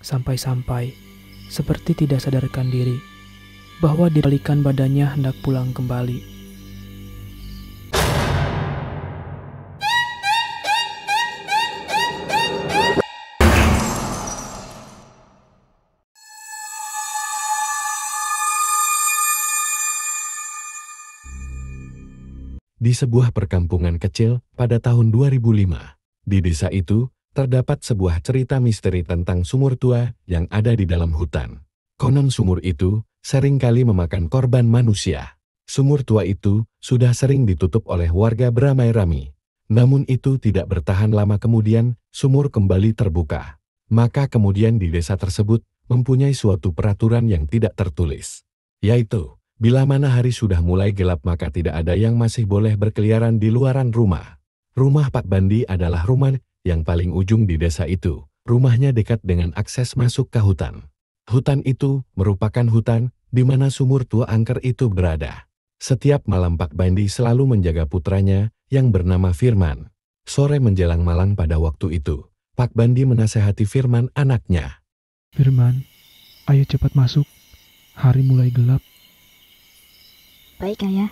Sampai-sampai, seperti tidak sadarkan diri, bahwa dibalikan badannya hendak pulang kembali. Di sebuah perkampungan kecil pada tahun 2005, di desa itu terdapat sebuah cerita misteri tentang sumur tua yang ada di dalam hutan. Konon sumur itu sering kali memakan korban manusia. Sumur tua itu sudah sering ditutup oleh warga beramai-ramai. Namun itu tidak bertahan lama, kemudian sumur kembali terbuka. Maka kemudian di desa tersebut mempunyai suatu peraturan yang tidak tertulis, yaitu bila mana hari sudah mulai gelap maka tidak ada yang masih boleh berkeliaran di luaran rumah. Rumah Pak Bandi adalah rumah yang paling ujung di desa itu. Rumahnya dekat dengan akses masuk ke hutan. Hutan itu merupakan hutan di mana sumur tua angker itu berada. Setiap malam Pak Bandi selalu menjaga putranya yang bernama Firman. Sore menjelang malam pada waktu itu, Pak Bandi menasehati Firman anaknya. Firman, ayo cepat masuk. Hari mulai gelap. Baik, Ayah.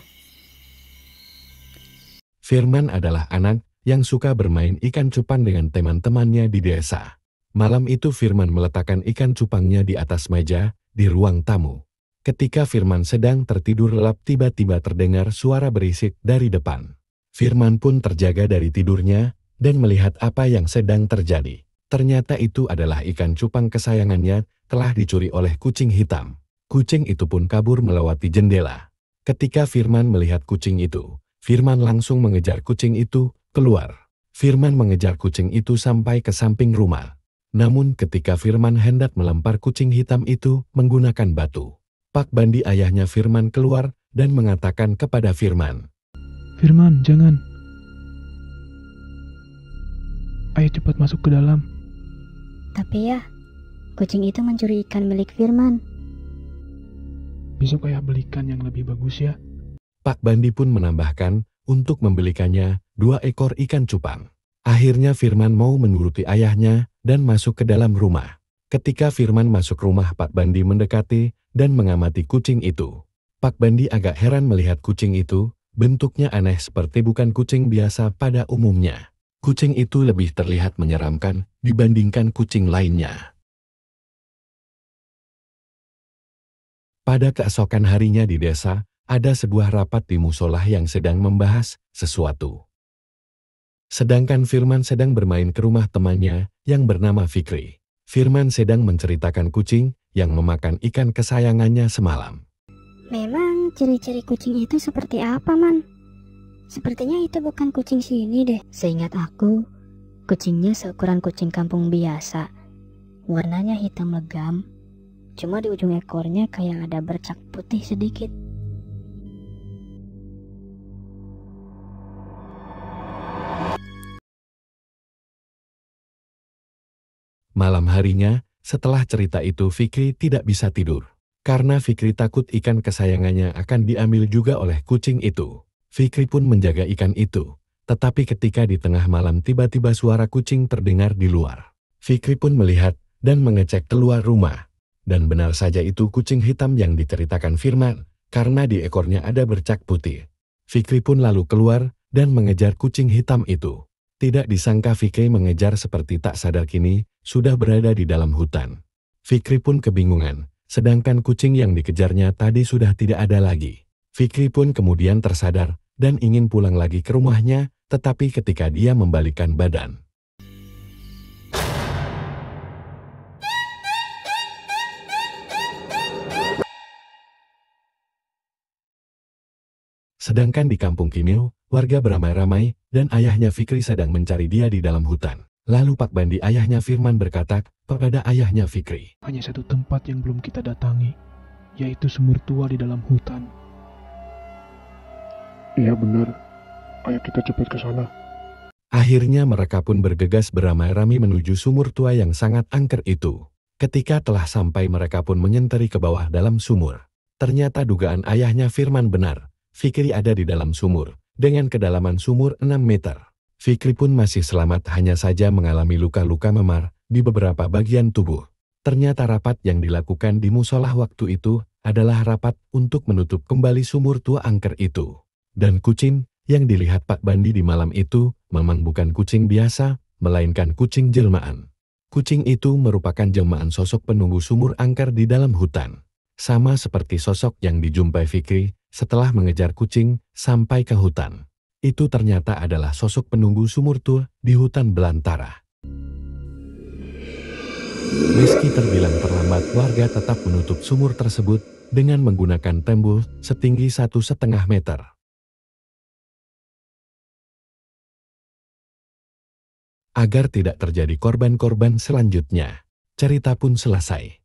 Firman adalah anak yang suka bermain ikan cupang dengan teman-temannya di desa. Malam itu Firman meletakkan ikan cupangnya di atas meja di ruang tamu. Ketika Firman sedang tertidur lelap, tiba-tiba terdengar suara berisik dari depan. Firman pun terjaga dari tidurnya dan melihat apa yang sedang terjadi. Ternyata itu adalah ikan cupang kesayangannya telah dicuri oleh kucing hitam. Kucing itu pun kabur melewati jendela. Ketika Firman melihat kucing itu, Firman langsung mengejar kucing itu keluar. Firman mengejar kucing itu sampai ke samping rumah. Namun ketika Firman hendak melempar kucing hitam itu menggunakan batu, Pak Bandi ayahnya Firman keluar dan mengatakan kepada Firman, Firman, jangan. Ayo cepat masuk ke dalam. Tapi ya, kucing itu mencuri ikan milik Firman. Besok ayah belikan yang lebih bagus ya. Pak Bandi pun menambahkan untuk membelikannya 2 ekor ikan cupang. Akhirnya Firman mau menuruti ayahnya dan masuk ke dalam rumah. Ketika Firman masuk rumah, Pak Bandi mendekati dan mengamati kucing itu. Pak Bandi agak heran melihat kucing itu, bentuknya aneh seperti bukan kucing biasa pada umumnya. Kucing itu lebih terlihat menyeramkan dibandingkan kucing lainnya. Pada keesokan harinya di desa, ada sebuah rapat di musola yang sedang membahas sesuatu. Sedangkan Firman sedang bermain ke rumah temannya yang bernama Fikri. Firman sedang menceritakan kucing yang memakan ikan kesayangannya semalam. Memang ciri-ciri kucing itu seperti apa, Man? Sepertinya itu bukan kucing sini deh. Seingat aku, kucingnya seukuran kucing kampung biasa. Warnanya hitam legam. Cuma di ujung ekornya kayak ada bercak putih sedikit. Malam harinya, setelah cerita itu Fikri tidak bisa tidur. Karena Fikri takut ikan kesayangannya akan diambil juga oleh kucing itu. Fikri pun menjaga ikan itu. Tetapi ketika di tengah malam tiba-tiba suara kucing terdengar di luar. Fikri pun melihat dan mengecek keluar rumah. Dan benar saja itu kucing hitam yang diceritakan Firman, karena di ekornya ada bercak putih. Fikri pun lalu keluar dan mengejar kucing hitam itu. Tidak disangka Fikri mengejar seperti tak sadar kini sudah berada di dalam hutan. Fikri pun kebingungan, sedangkan kucing yang dikejarnya tadi sudah tidak ada lagi. Fikri pun kemudian tersadar dan ingin pulang lagi ke rumahnya, tetapi ketika dia membalikkan badan, sedangkan di kampung Kimil, warga beramai-ramai dan ayahnya Fikri sedang mencari dia di dalam hutan. Lalu Pak Bandi ayahnya Firman berkata kepada ayahnya Fikri, Hanya satu tempat yang belum kita datangi, yaitu sumur tua di dalam hutan. Iya benar, ayo kita cepat ke sana. Akhirnya mereka pun bergegas beramai-ramai menuju sumur tua yang sangat angker itu. Ketika telah sampai mereka pun menyentari ke bawah dalam sumur. Ternyata dugaan ayahnya Firman benar. Fikri ada di dalam sumur, dengan kedalaman sumur 6 meter. Fikri pun masih selamat, hanya saja mengalami luka-luka memar di beberapa bagian tubuh. Ternyata rapat yang dilakukan di musola waktu itu adalah rapat untuk menutup kembali sumur tua angker itu. Dan kucing yang dilihat Pak Bandi di malam itu memang bukan kucing biasa, melainkan kucing jelmaan. Kucing itu merupakan jelmaan sosok penunggu sumur angker di dalam hutan. Sama seperti sosok yang dijumpai Fikri setelah mengejar kucing sampai ke hutan. Itu ternyata adalah sosok penunggu sumur tua di hutan belantara. Meski terbilang terlambat, warga tetap menutup sumur tersebut dengan menggunakan tembul setinggi 1,5 meter. Agar tidak terjadi korban-korban selanjutnya, cerita pun selesai.